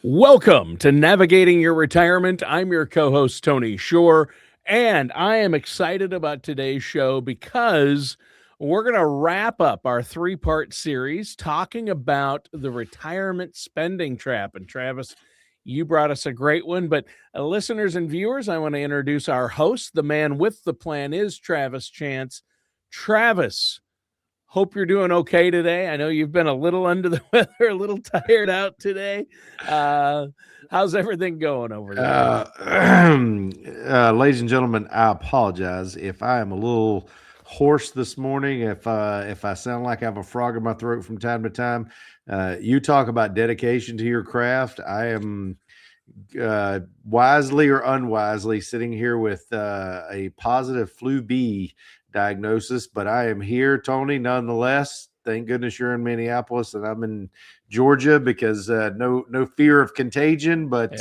Welcome to Navigating Your Retirement. I'm your co host, Tony Shore, and I am excited about today's show because we're going to wrap up our three-part series talking about the retirement spending trap. And Travis, you brought us a great one, but listeners and viewers, I want to introduce our host. The man with the plan is Travis Chance. Travis, hope you're doing okay today. I know you've been a little under the weather, a little tired out today. How's everything going over there? Ladies and gentlemen, I apologize if I am a little hoarse this morning. If I sound like I have a frog in my throat from time to time, you talk about dedication to your craft. I am wisely or unwisely sitting here with a positive flu B diagnosis, but I am here, Tony, nonetheless. Thank goodness you're in Minneapolis and I'm in Georgia because no fear of contagion, but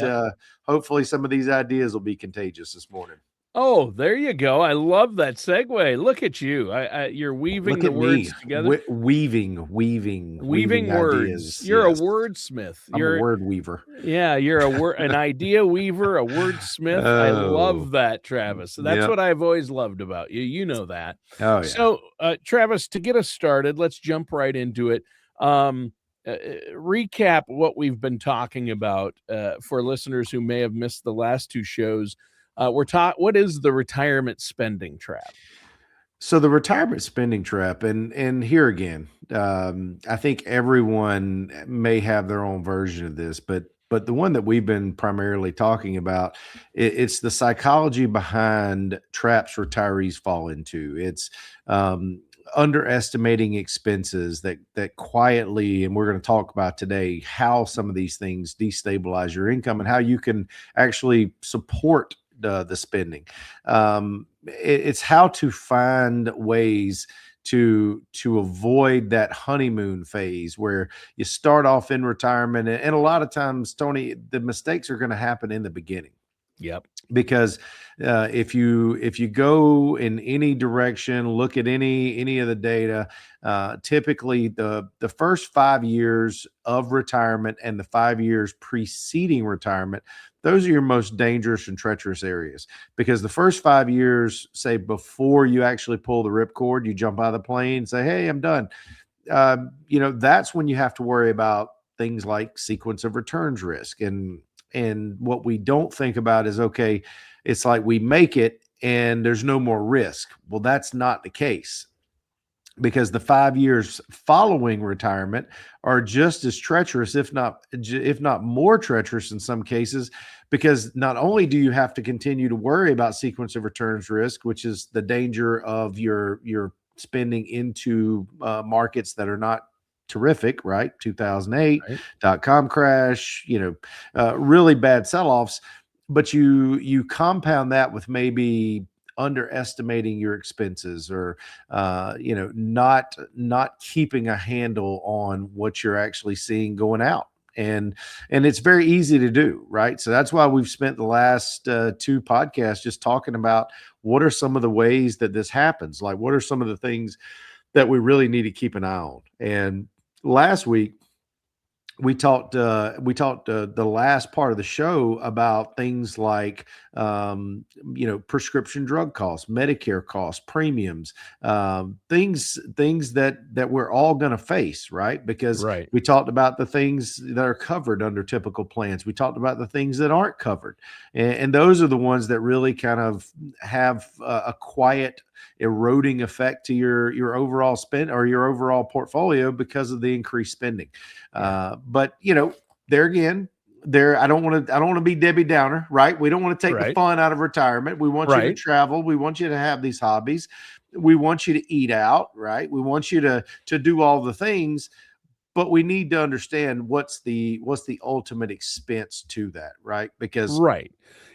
hopefully some of these ideas will be contagious this morning. Oh, there you go. I love that segue. Look at you. You're weaving Look the at words me, together. Weaving Words. ideas. You're Yes, a wordsmith. I'm a word weaver. Yeah, you're an idea weaver, a wordsmith. I love that, Travis. That's what I've always loved about you. You know that. Oh, yeah. So, Travis, to get us started, let's jump right into it. Recap what we've been talking about for listeners who may have missed the last two shows. What is the retirement spending trap? So the retirement spending trap, and here again, I think everyone may have their own version of this, but the one that we've been primarily talking about, it's the psychology behind traps retirees fall into. It's underestimating expenses that quietly, and we're going to talk about today how some of these things destabilize your income and how you can actually support the spending. It's how to find ways to avoid that honeymoon phase where you start off in retirement, and a lot of times, Tony, the mistakes are going to happen in the beginning. Yep. Because if you go in any direction, look at any of the data, typically the first 5 years of retirement and the 5 years preceding retirement, those are your most dangerous and treacherous areas, because the first 5 years, say before you actually pull the ripcord, you jump out of the plane and say, hey, I'm done. That's when you have to worry about things like sequence of returns risk. And what we don't think about is, okay, it's like we make it and there's no more risk. Well, that's not the case, because the 5 years following retirement are just as treacherous, if not more treacherous in some cases, because not only do you have to continue to worry about sequence of returns risk, which is the danger of your spending into markets that are not terrific, right? 2008 .com crash, really bad sell-offs, but you compound that with maybe underestimating your expenses, or not keeping a handle on what you're actually seeing going out. And it's very easy to do, right? So that's why we've spent the last two podcasts just talking about what are some of the ways that this happens. Like, what are some of the things that we really need to keep an eye on? And last week we talked the last part of the show about things like prescription drug costs, Medicare costs, premiums, things that we're all going to face, right? Because we talked about the things that are covered under typical plans. We talked about the things that aren't covered, and those are the ones that really kind of have a quiet eroding effect to your overall spend or your overall portfolio because of the increased spending. But there again, I don't want to be Debbie Downer, right? We don't want to take the fun out of retirement. We want you to travel. We want you to have these hobbies. We want you to eat out, right? We want you to do all the things, but we need to understand what's the ultimate expense to that, right? Because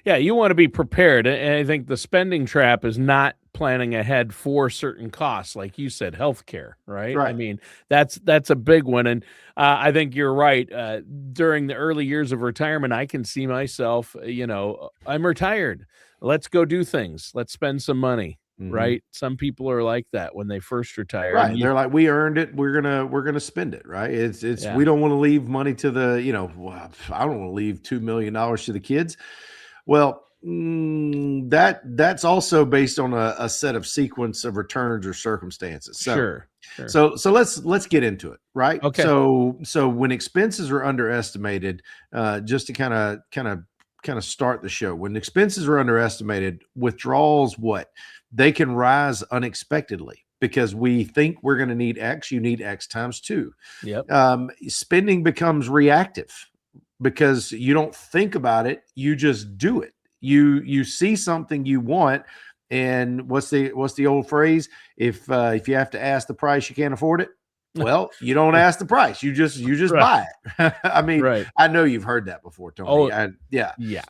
yeah, you want to be prepared. And I think the spending trap is not planning ahead for certain costs, like you said, healthcare, right? I mean, that's a big one. And I think you're right. During the early years of retirement, I can see myself, I'm retired. Let's go do things. Let's spend some money. Mhm. right? Some people are like that when they first retire, and Right. They're like, we earned it. We're gonna spend it. Right. It's yeah, we don't want to leave money to the, well, I don't want to leave $2 million to the kids. Well, that's also based on a set of sequence of returns or circumstances. So sure, sure. let's get into it, right? Okay. So when expenses are underestimated, just to kind of start the show, when expenses are underestimated, withdrawals, what they can rise unexpectedly because we think we're going to need X. You need X times two. Yep. Spending becomes reactive because you don't think about it, you just do it. You see something you want, and what's the old phrase? If you have to ask the price, you can't afford it. Well, you don't ask the price, you just Right, buy it. I mean, right. I know you've heard that before, Tony. Oh, Yeah. yeah.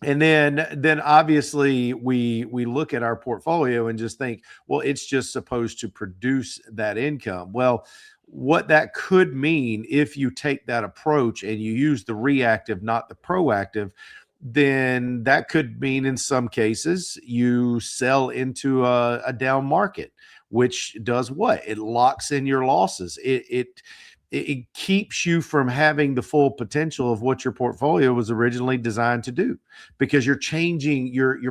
And then obviously we look at our portfolio and just think, well, it's just supposed to produce that income. Well, what that could mean if you take that approach and you use the reactive, not the proactive, then that could mean in some cases you sell into a down market, which does what? It locks in your losses. It keeps you from having the full potential of what your portfolio was originally designed to do, because you're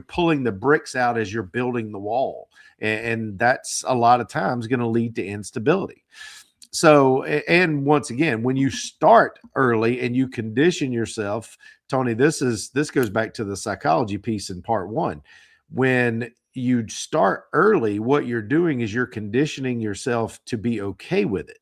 pulling the bricks out as you're building the wall, and that's a lot of times going to lead to instability. So, and once again, when you start early and you condition yourself, Tony, this goes back to the psychology piece in part one. When you start early, what you're doing is you're conditioning yourself to be okay with it.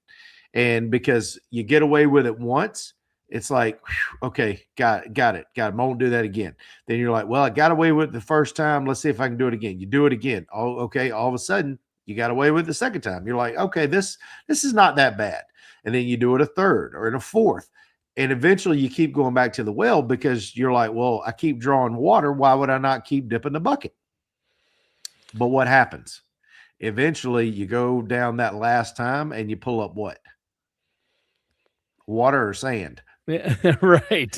And because you get away with it once, it's like, whew, okay, got it. I won't do that again. Then you're like, well, I got away with it the first time. Let's see if I can do it again. You do it again. Oh, okay. All of a sudden, you got away with it the second time. You're like, okay, this is not that bad. And then you do it a third or in a fourth. And eventually you keep going back to the well because you're like, well, I keep drawing water. Why would I not keep dipping the bucket? But what happens? Eventually you go down that last time and you pull up what? Water or sand. Yeah, right.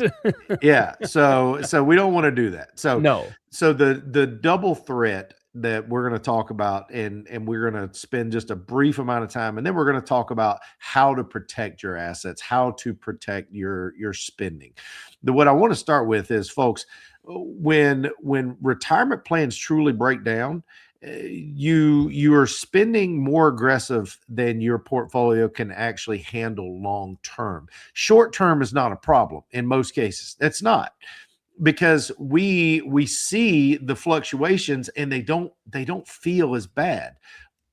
Yeah. So we don't want to do that. So No. so the double threat that we're going to talk about, and we're going to spend just a brief amount of time, and then we're going to talk about how to protect your assets, how to protect your spending. What I want to start with is, folks, when retirement plans truly break down, you are spending more aggressive than your portfolio can actually handle long term. Short term is not a problem in most cases. It's not, because we see the fluctuations and they don't feel as bad.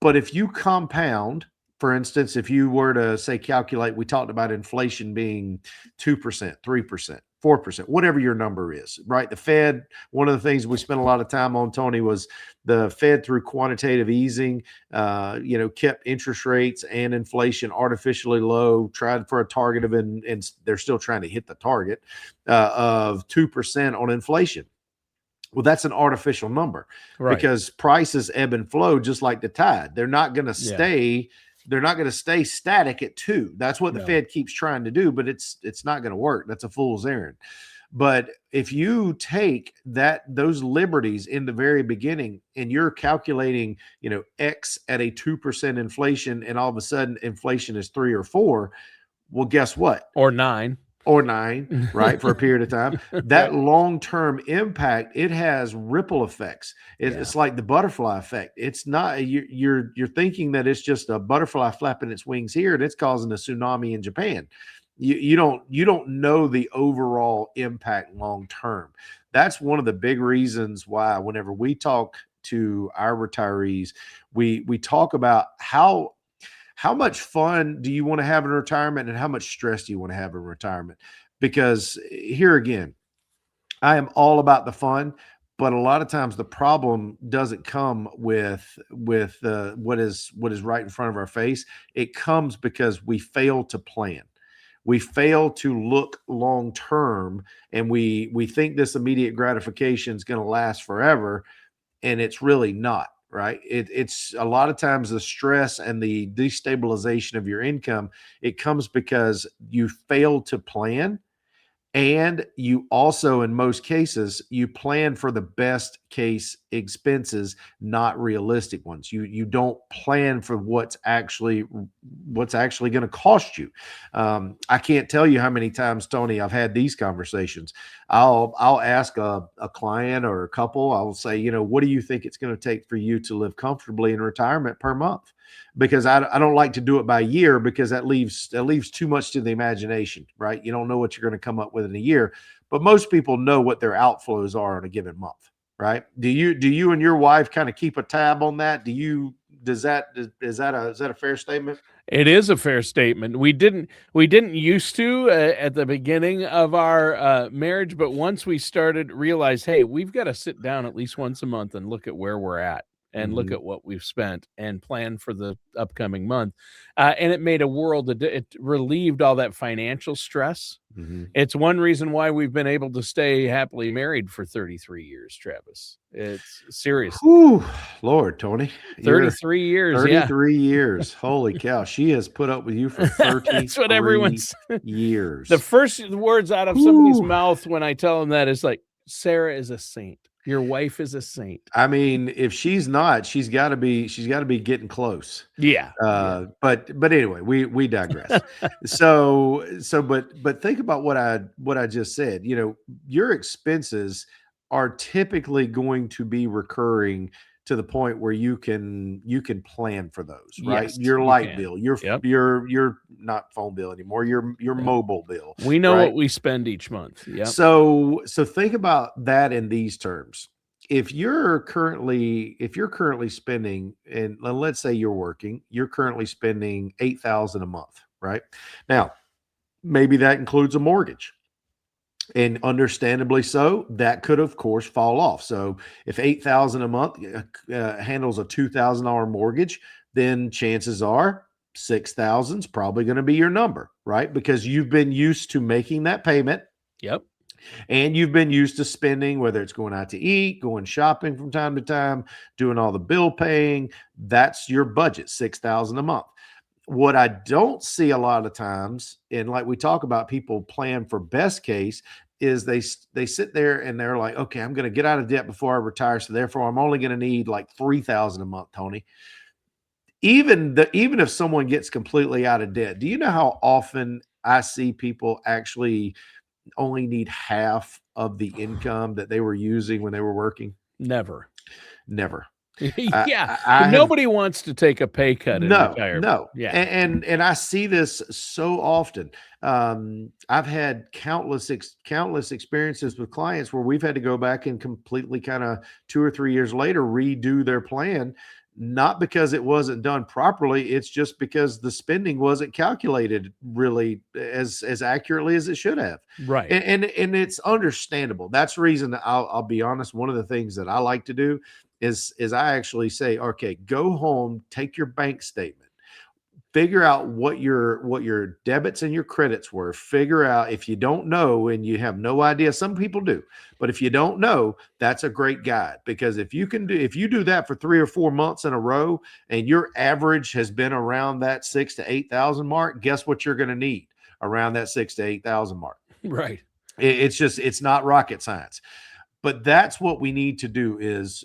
But if you compound, for instance, if you were to say calculate, we talked about inflation being 2%, 3%, 4%, whatever your number is, right? The Fed, one of the things we spent a lot of time on, Tony, was the Fed through quantitative easing, kept interest rates and inflation artificially low, tried for a target of, and they're still trying to hit the target of 2% on inflation. Well, that's an artificial number Right. because prices ebb and flow just like the tide. Yeah. They're not going to stay static at 2. That's what the No. Fed keeps trying to do, but it's not going to work. That's a fool's errand. But if you take those liberties in the very beginning and you're calculating, X at a 2% inflation, and all of a sudden inflation is 3 or 4, well, guess what? Or 9. Or 9, right, for a period of time, that Right. long-term impact, it has ripple effects. Yeah. It's like the butterfly effect. It's not, you're thinking that it's just a butterfly flapping its wings here and it's causing a tsunami in Japan. You don't know the overall impact long term. That's one of the big reasons why whenever we talk to our retirees, we talk about how much fun do you want to have in retirement and how much stress do you want to have in retirement? Because here again, I am all about the fun, but a lot of times the problem doesn't come with what is right in front of our face. It comes because we fail to plan. We fail to look long term, and we think this immediate gratification is going to last forever, and it's really not. Right. It's a lot of times the stress and the destabilization of your income. It comes because you fail to plan. And you also, in most cases, you plan for the best case expenses, not realistic ones. You don't plan for what's actually going to cost you. I can't tell you how many times, Tony, I've had these conversations. I'll ask a client or a couple. I'll say, what do you think it's going to take for you to live comfortably in retirement per month? Because I don't like to do it by year, because that leaves too much to the imagination, right? You don't know what you're going to come up with in a year, but most people know what their outflows are in a given month, right? Do you and your wife kind of keep a tab on that? Is that a fair statement? It is a fair statement. We didn't used to at the beginning of our marriage, but once we started realize, hey, we've got to sit down at least once a month and look at where we're at and look at what we've spent and plan for the upcoming month. And it made a world of it relieved all that financial stress. It's one reason why we've been able to stay happily married for 33 years, Travis. It's serious. Whew, Lord, Tony. 33 years. 33 years. Holy cow. She has put up with you for 33 That's what everyone's years. The first words out of somebody's mouth when I tell them that is like, Sarah is a saint. Your wife is a saint. I mean, if she's not, she's got to be getting close. Yeah. But anyway, we digress. But think about what I just said. Your expenses are typically going to be recurring to the point where you can plan for those, right? Yes, your light bill, your not phone bill anymore, your mobile bill. We know what we spend each month. Yeah. So think about that in these terms. If you're currently spending, and let's say you're currently spending $8,000 a month, right? Now, maybe that includes a mortgage. And understandably so, that could, of course, fall off. So if $8,000 a month handles a $2,000 mortgage, then chances are $6,000 is probably going to be your number, right? Because you've been used to making that payment. Yep. And you've been used to spending, whether it's going out to eat, going shopping from time to time, doing all the bill paying. That's your budget, $6,000 a month. What I don't see a lot of times, and like we talk about people plan for best case, is they sit there and they're like, okay, I'm going to get out of debt before I retire, so therefore I'm only going to need like $3,000 a month, Tony. Even if someone gets completely out of debt, do you know how often I see people actually only need half of the income that they were using when they were working? Never. Yeah. Nobody wants to take a pay cut in retirement. No. Yeah. And I see this so often. I've had countless experiences with clients where we've had to go back and completely kind of 2 or 3 years later redo their plan, not because it wasn't done properly. It's just because the spending wasn't calculated really as accurately as it should have. Right. And it's understandable. That's the reason that I'll be honest. One of the things that I like to do is I actually say, okay, go home, take your bank statement, figure out what your debits and your credits were. Figure out, if you don't know and you have no idea, some people do, but if you don't know, that's a great guide. Because if you do that for 3 or 4 months in a row and your average has been around that 6,000 to 8,000 mark, guess what you're going to need around that 6,000 to 8,000 mark? Right. It's not rocket science. But that's what we need to do is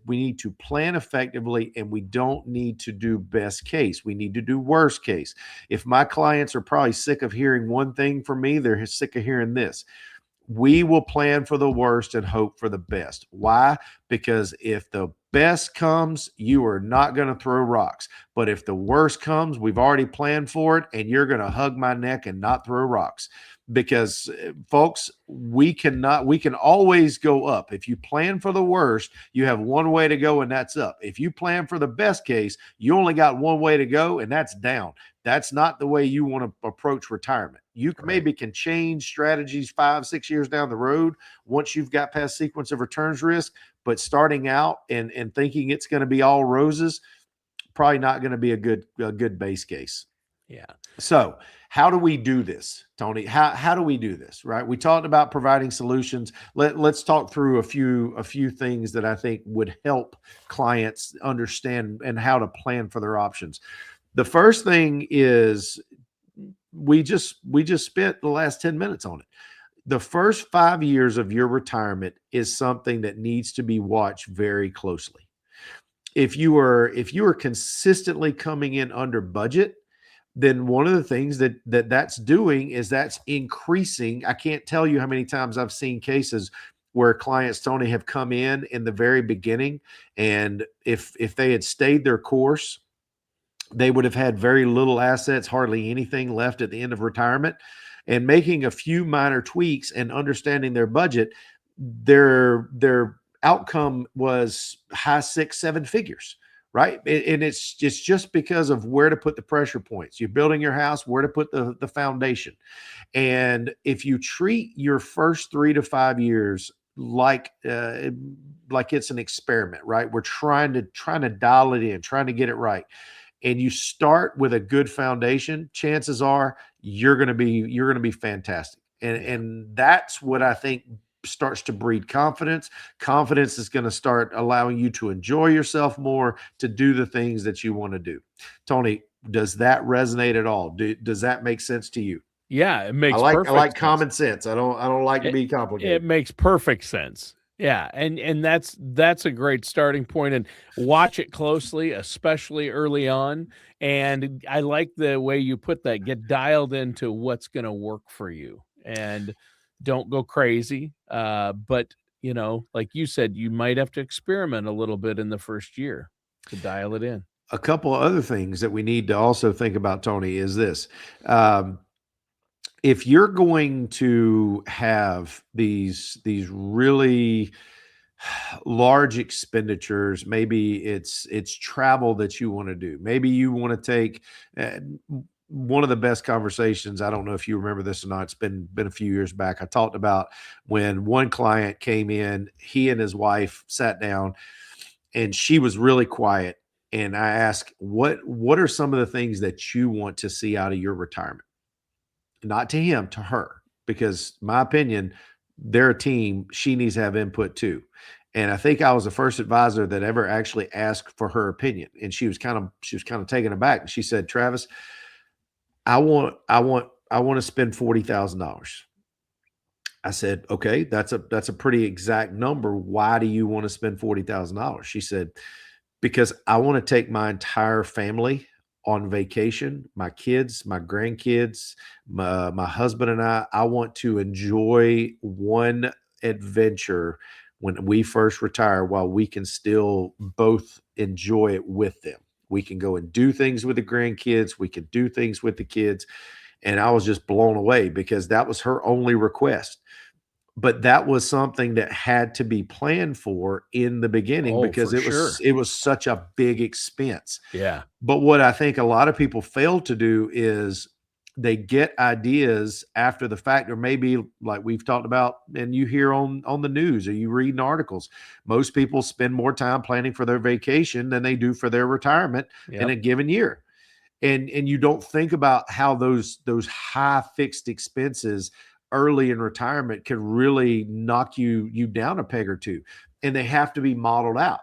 we need to plan effectively, and we don't need to do best case. We need to do worst case. If my clients are probably sick of hearing one thing from me, they're sick of hearing this. We will plan for the worst and hope for the best. Why? Because if the best comes, you are not going to throw rocks. But if the worst comes, we've already planned for it, and you're going to hug my neck and not throw rocks. Because folks, we can always go up. If you plan for the worst, you have one way to go, and that's up. If you plan for the best case, you only got one way to go, and that's down. That's not the way you want to approach retirement. You maybe can change strategies 5, 6 years down the road once you've got past sequence of returns risk, but starting out and thinking it's going to be all roses, probably not going to be a good base case. Yeah. So how do we do this, Tony? How do we do this, right? We talked about providing solutions. Let's talk through a few things that I think would help clients understand and how to plan for their options. The first thing is we just spent the last 10 minutes on it. The first 5 years of your retirement is something that needs to be watched very closely. If you are consistently coming in under budget, then one of the things that's doing is that's increasing. I can't tell you how many times I've seen cases where clients, Tony, have come in the very beginning, and if they had stayed their course, they would have had very little assets, hardly anything left at the end of retirement. And making a few minor tweaks and understanding their budget, their outcome was high 6, 7 figures, right? And it's just because of where to put the pressure points. You're building your house, where to put the foundation. And if you treat your first 3 to 5 years like it's an experiment, right? We're trying to dial it in, trying to get it right, and you start with a good foundation, chances are you're going to be fantastic. And that's what I think starts to breed confidence. Confidence is going to start allowing you to enjoy yourself more, to do the things that you want to do. Tony, does that resonate at all? Does that make sense to you? Yeah, it makes I perfect like sense. common sense. I don't like to be complicated. It makes perfect sense. Yeah, and that's a great starting point, and watch it closely, especially early on. And I like the way you put that. Get dialed into what's going to work for you, and don't go crazy. But like you said, you might have to experiment a little bit in the first year to dial it in. A couple of other things that we need to also think about, Tony, is this. If you're going to have these really large expenditures, maybe it's travel that you want to do. Maybe you want to take one of the best conversations. I don't know if you remember this or not. It's been a few years back. I talked about when one client came in, he and his wife sat down, and she was really quiet. And I asked, what are some of the things that you want to see out of your retirement? Not to him, to her, because my opinion, they're a team. She needs to have input too. And I think I was the first advisor that ever actually asked for her opinion. And she was kind of taken aback. And she said, Travis, I want to spend $40,000. I said, okay, that's a pretty exact number. Why do you want to spend $40,000? She said, because I want to take my entire family on vacation, my kids, my grandkids, my husband and I want to enjoy one adventure when we first retire while we can still both enjoy it with them. We can go and do things with the grandkids. We can do things with the kids. And I was just blown away because that was her only request. But that was something that had to be planned for in the beginning because it was such a big expense. Yeah. But what I think a lot of people fail to do is they get ideas after the fact, or maybe like we've talked about and you hear on the news or you read in articles. Most people spend more time planning for their vacation than they do for their retirement in a given year. And you don't think about how those high fixed expenses early in retirement could really knock you down a peg or two, and they have to be modeled out.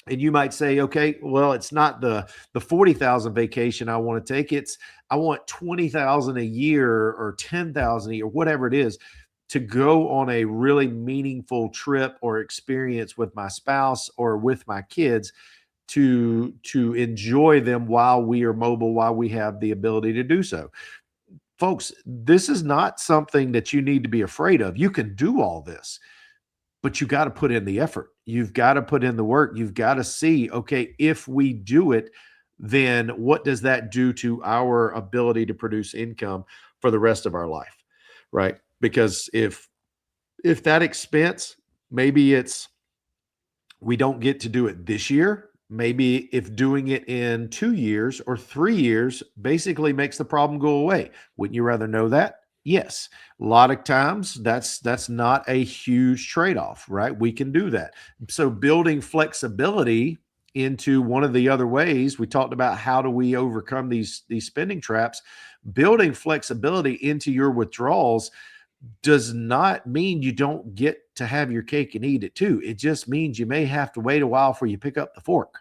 And you might say, okay, well, it's not the 40,000 vacation I want to take. I want 20,000 a year or 10,000 a year, whatever it is, to go on a really meaningful trip or experience with my spouse or with my kids to enjoy them while we are mobile, while we have the ability to do so. Folks, this is not something that you need to be afraid of. You can do all this, but you got to put in the effort. You've got to put in the work. You've got to see, okay, if we do it, then what does that do to our ability to produce income for the rest of our life, right? Because if that expense, maybe it's we don't get to do it this year. Maybe if doing it in 2 years or 3 years basically makes the problem go away. Wouldn't you rather know that? Yes. A lot of times that's not a huge trade-off, right? We can do that. So building flexibility into one of the other ways, we talked about how do we overcome these spending traps. Building flexibility into your withdrawals does not mean you don't get to have your cake and eat it too. It just means you may have to wait a while before you pick up the fork.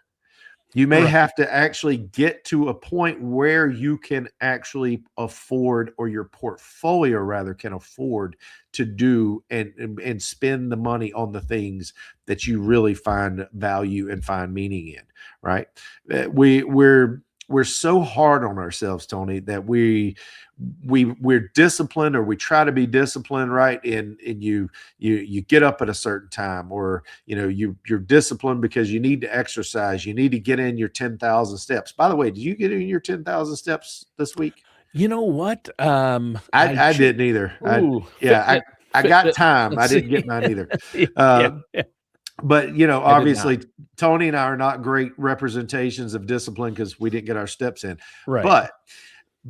You may Right. have to actually get to a point where you can actually afford, or your portfolio rather can afford to do and spend the money on the things that you really find value and find meaning in, right? We're so hard on ourselves, Tony, that we're disciplined, or we try to be disciplined, right? And you get up at a certain time, or you're disciplined because you need to exercise, you need to get in your 10,000 steps. By the way, did you get in your 10,000 steps this week? You know what? I didn't either. Ooh, Yeah, I got Fitbit. time. I Let's didn't see. get mine either. Yeah, uh but I did not. obviously Tony and I are not great representations of discipline because we didn't get our steps in. Right. But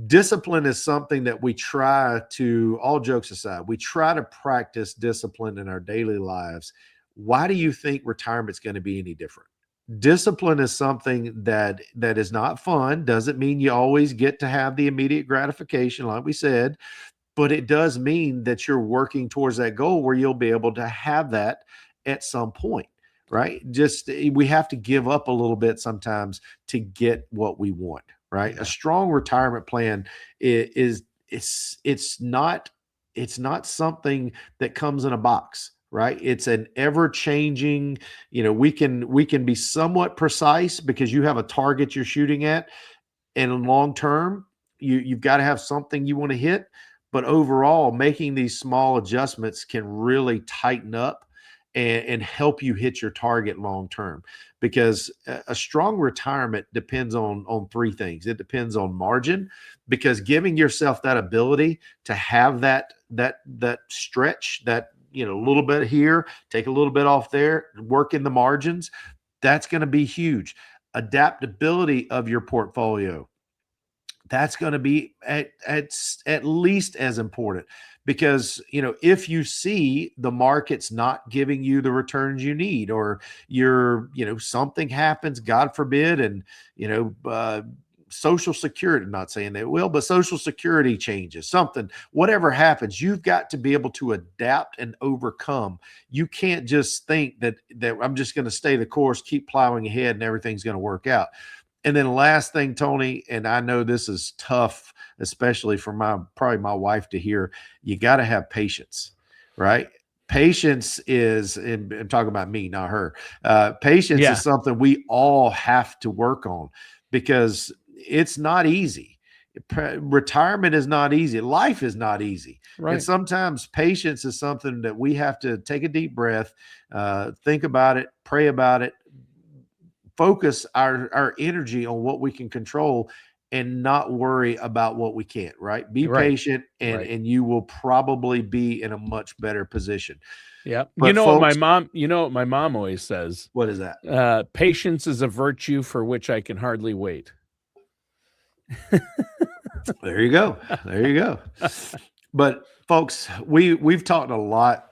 discipline is something that we try to, all jokes aside, we try to practice discipline in our daily lives. Why do you think retirement's going to be any different? Discipline is something that is not fun. Doesn't mean you always get to have the immediate gratification, like we said, but it does mean that you're working towards that goal where you'll be able to have that at some point, right? Just we have to give up a little bit sometimes to get what we want, right? A Yeah. strong retirement plan it's not something that comes in a box, right? It's an ever changing, we can be somewhat precise because you have a target you're shooting at, and in long term, you've got to have something you want to hit. But overall, making these small adjustments can really tighten up and help you hit your target long term. Because a strong retirement depends on three things. It depends on margin, because giving yourself that ability to have that stretch, that a little bit here, take a little bit off there, work in the margins, that's going to be huge. Adaptability of your portfolio, that's going to be at least as important, because if you see the market's not giving you the returns you need, or something happens, God forbid, and social security, I'm not saying they will, but social security changes, something, whatever happens, you've got to be able to adapt and overcome. You can't just think that I'm just going to stay the course, keep plowing ahead, and everything's going to work out. And then last thing, Tony, and I know this is tough, especially for probably my wife to hear, you got to have patience, right? Patience is, and I'm talking about me, not her. Patience Yeah. is something we all have to work on, because it's not easy. Retirement is not easy. Life is not easy. And Right. sometimes patience is something that we have to take a deep breath, think about it, pray about it, focus our energy on what we can control, and not worry about what we can't, right? Be Right. patient, and Right. you will probably be in a much better position. Yeah. But folks, You know what my mom always says? what is that? Patience is a virtue for which I can hardly wait. There you go. There you go. But folks, we've talked a lot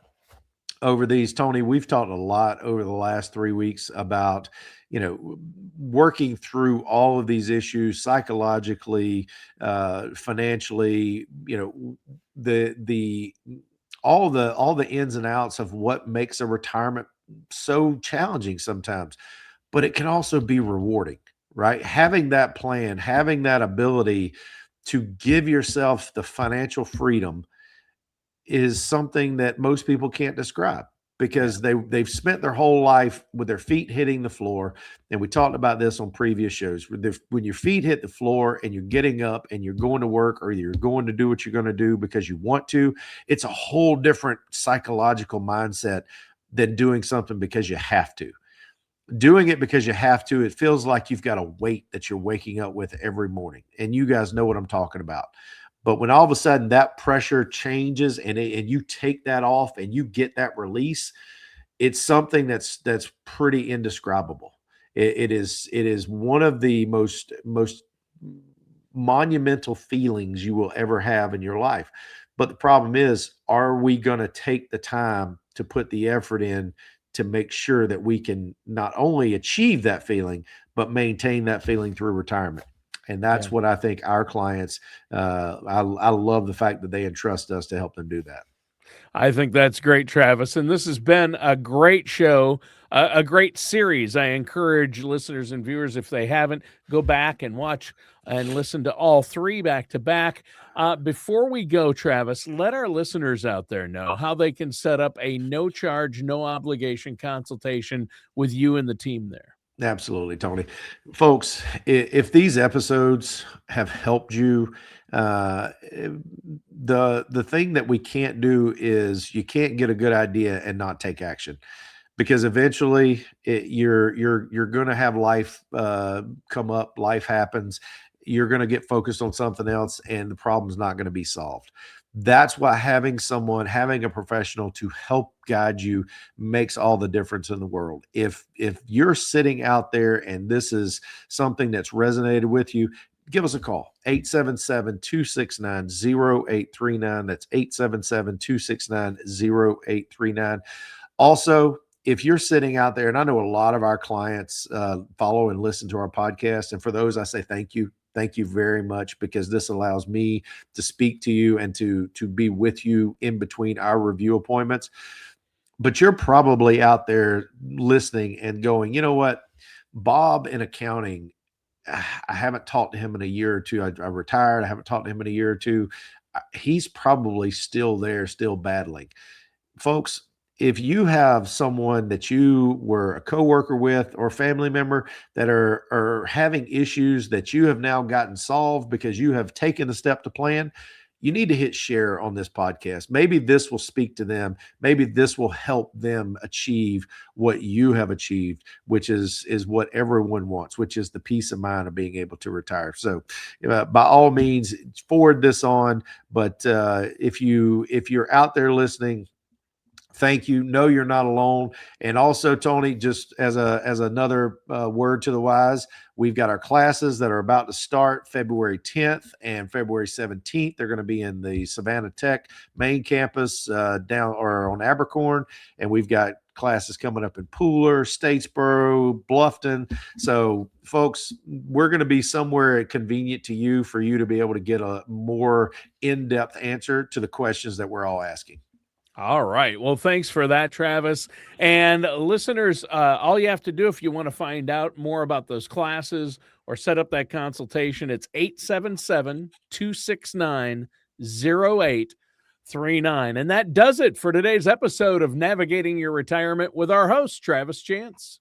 over these, Tony. We've talked a lot over the last 3 weeks about, working through all of these issues psychologically, financially, the all the ins and outs of what makes a retirement so challenging sometimes. But it can also be rewarding, right? Having that plan, having that ability to give yourself the financial freedom is something that most people can't describe, Yeah. because they've spent their whole life with their feet hitting the floor. And we talked about this on previous shows. When your feet hit the floor and you're getting up and you're going to work, or you're going to do what you're going to do because you want to, it's a whole different psychological mindset than doing something because you have to. Doing it because you have to, it feels like you've got a weight that you're waking up with every morning. And you guys know what I'm talking about. But when all of a sudden that pressure changes, and you take that off and you get that release, it's something that's pretty indescribable. It is one of the most monumental feelings you will ever have in your life. But the problem is, are we going to take the time to put the effort in to make sure that we can not only achieve that feeling, but maintain that feeling through retirement? And that's Yeah. what I think our clients, I love the fact that they entrust us to help them do that. I think that's great, Travis. And this has been a great show, a great series. I encourage listeners and viewers, if they haven't, go back and watch and listen to all three back to back. Before we go, Travis, let our listeners out there know how they can set up a no charge, no obligation consultation with you and the team there. Absolutely, Tony. Folks, if these episodes have helped you, the thing that we can't do is you can't get a good idea and not take action, because eventually you're going to have life come up. Life happens. You're going to get focused on something else, and the problem's not going to be solved. That's why having someone, having a professional to help guide you makes all the difference in the world. If you're sitting out there and this is something that's resonated with you, give us a call. 877-269-0839. That's 877-269-0839. Also, if you're sitting out there, and I know a lot of our clients follow and listen to our podcast, and for those, I say thank you. Thank you very much, because this allows me to speak to you and to be with you in between our review appointments. But you're probably out there listening and going, you know what, Bob in accounting, I haven't talked to him in a year or two. I retired. I haven't talked to him in a year or two. He's probably still there, still battling. Folks, if you have someone that you were a coworker with or family member that are having issues that you have now gotten solved because you have taken the step to plan, you need to hit share on this podcast. Maybe this will speak to them. Maybe this will help them achieve what you have achieved, which is what everyone wants, which is the peace of mind of being able to retire. So by all means, forward this on. But if you're out there listening, thank you. No, you're not alone. And also, Tony, just as another word to the wise, we've got our classes that are about to start February 10th and February 17th. They're going to be in the Savannah Tech main campus down or on Abercorn. And we've got classes coming up in Pooler, Statesboro, Bluffton. So, folks, we're going to be somewhere convenient to you for you to be able to get a more in-depth answer to the questions that we're all asking. All right. Well, thanks for that, Travis. And listeners, all you have to do if you want to find out more about those classes or set up that consultation, it's 877-269-0839. And that does it for today's episode of Navigating Your Retirement with our host, Travis Chance.